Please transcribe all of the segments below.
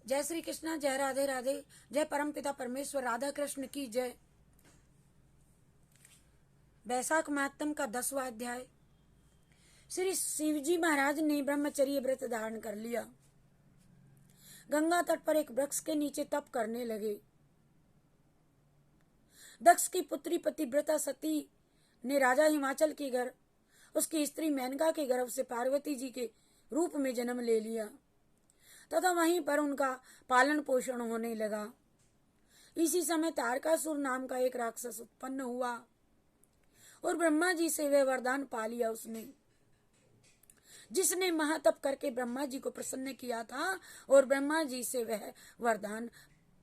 जय श्री कृष्ण, जय राधे राधे, जय परमपिता परमेश्वर, राधा कृष्ण की जय। वैशाख महात्म का 10वां अध्याय। श्री शिवजी महाराज ने ब्रह्मचर्य व्रत धारण कर लिया। गंगा तट पर एक वृक्ष के नीचे तप करने लगे। दक्ष की पुत्री पतिव्रता सती ने राजा हिमाचल के घर उसकी स्त्री मेनका के गर्भ से पार्वती जी के रूप में जन्म ले लिया तथा वहीं पर उनका पालन पोषण होने लगा। इसी समय तारकासुर नाम का एक राक्षस उत्पन्न हुआ और ब्रह्मा जी से वह वरदान पा लिया उसने, जिसने महातप करके ब्रह्मा जी को प्रसन्न किया था। और ब्रह्मा जी से वह वरदान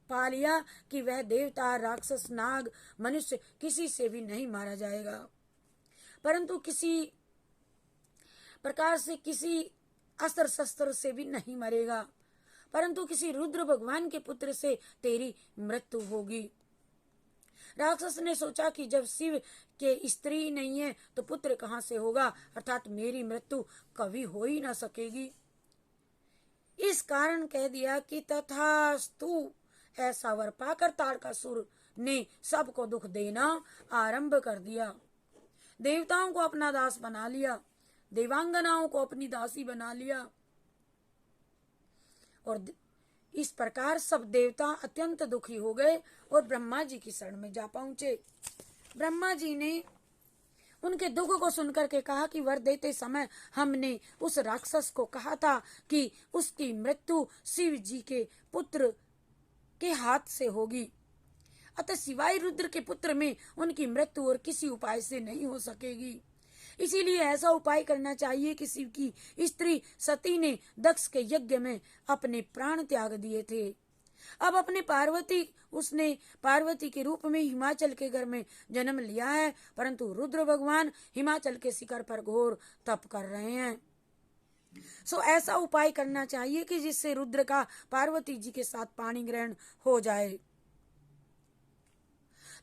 पा लिया कि वह देवता, राक्षस, नाग, मनुष्य किसी से भी नहीं मारा जाएगा, परंतु किसी प्रकार से, किसी अस्त्र शस्त्र से भी नहीं मरेगा, परंतु किसी रुद्र भगवान के पुत्र से तेरी मृत्यु होगी। राक्षस ने सोचा कि जब शिव के स्त्री नहीं है तो पुत्र कहां से होगा, अर्थात मेरी मृत्यु कभी हो ही ना सकेगी। इस कारण कह दिया कि तथास्तु। ऐसा वर पाकर तारकासुर ने सबको दुख देना आरंभ कर दिया। देवताओं को अपना दास बना लिया, देवांगनाओं को अपनी दासी बना लिया और इस प्रकार सब देवता अत्यंत दुखी हो गए और ब्रह्मा जी की शरण में जा पहुंचे। ब्रह्मा जी ने उनके दुख को सुनकर के कहा कि वर देते समय हमने उस राक्षस को कहा था कि उसकी मृत्यु शिव जी के पुत्र के हाथ से होगी, अतः सिवाय रुद्र के पुत्र में उनकी मृत्यु और किसी उपाय से नहीं हो सकेगी। इसीलिए ऐसा उपाय करना चाहिए कि शिव की स्त्री सती ने दक्ष के यज्ञ में अपने प्राण त्याग दिए थे। अब अपने उसने पार्वती के रूप में हिमाचल के घर में जन्म लिया है, परंतु रुद्र भगवान हिमाचल के शिखर पर घोर तप कर रहे हैं। सो ऐसा उपाय करना चाहिए कि जिससे रुद्र का पार्वती जी के साथ पाणी ग्रहण हो जाए।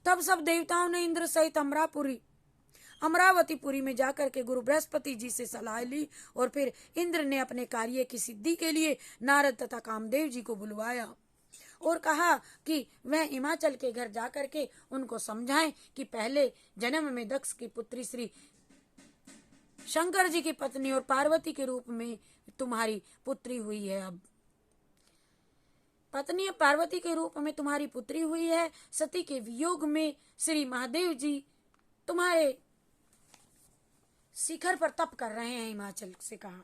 तब सब देवताओं ने इंद्र सहित अमरावतीपुरी में जाकर के गुरु बृहस्पति जी से सलाह ली और फिर इंद्र ने अपने कार्य की सिद्धि के लिए नारद तथा कामदेव जी को बुलवाया और कहा कि वह हिमाचल के घर जाकर के उनको समझाएं कि पहले जन्म में दक्ष की पुत्री श्री शंकर जी की पत्नी और पार्वती के रूप में तुम्हारी पुत्री हुई है। अब पत्नी पार्वती के रूप में तुम्हारी पुत्री हुई है। सती के वियोग में श्री महादेव जी तुम्हारे शिखर पर तप कर रहे हैं, हिमाचल से कहा,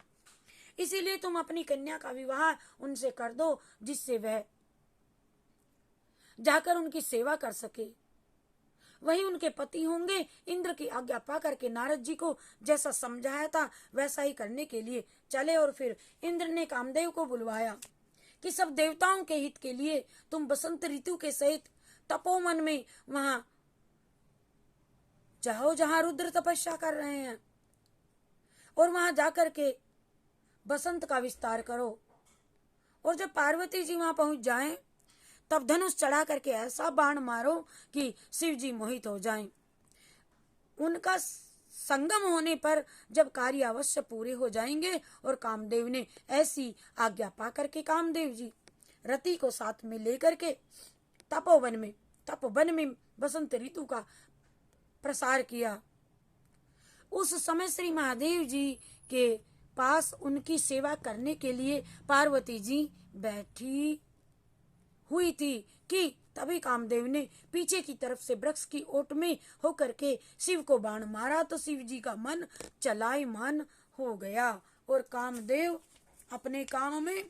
इसीलिए तुम अपनी कन्या का विवाह उनसे कर दो, जिससे वह जाकर उनकी सेवा कर सके। वही उनके पति होंगे। इंद्र की आज्ञा पा करके नारद जी को जैसा समझाया था वैसा ही करने के लिए चले और फिर इंद्र ने कामदेव को बुलवाया कि सब देवताओं के हित के लिए तुम बसंत ऋतु के सहित तपोवन में वहां जाओ जहां रुद्र तपस्या कर रहे हैं और वहां जाकर के बसंत का विस्तार करो। और जब पार्वती जी वहां पहुंच जाएं तब धनुष चढ़ा करके ऐसा बाण मारो कि शिव जी मोहित हो जाएं। उनका संगम होने पर जब कार्य अवश्य पूरे हो जाएंगे। और कामदेव ने ऐसी आज्ञा पा करके कामदेव जी रति को साथ में लेकर के तपोवन में बसंत ऋतु का प्रसार किया। उस समय श्री महादेव जी के पास उनकी सेवा करने के लिए पार्वती जी बैठी हुई थी कि तभी कामदेव ने पीछे की तरफ से वृक्ष की ओट में होकर के शिव को बाण मारा तो शिव जी का मन चलायमान हो गया और कामदेव अपने काम में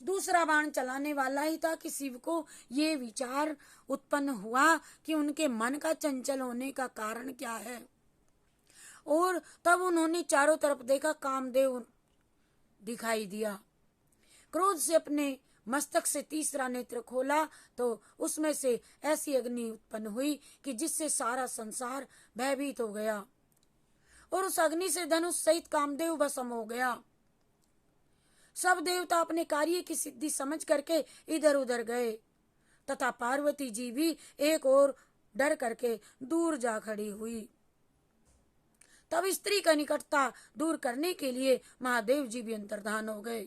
दूसरा बाण चलाने वाला ही था कि शिव को ये विचार उत्पन्न हुआ कि उनके मन का चंचल होने का कारण क्या है। और तब उन्होंने चारों तरफ देखा, कामदेव दिखाई दिया। क्रोध से अपने मस्तक से तीसरा नेत्र खोला तो उसमें से ऐसी अग्नि उत्पन्न हुई कि जिससे सारा संसार भयभीत हो गया और उस अग्नि से धनुष सहित कामदेव भस्म हो गया। सब देवता अपने कार्य की सिद्धि समझ करके इधर उधर गए तथा पार्वती जी भी एक और डर करके दूर जा खड़ी हुई। तब स्त्री का निकटता दूर करने के लिए महादेव जी भी अंतर्धान हो गए।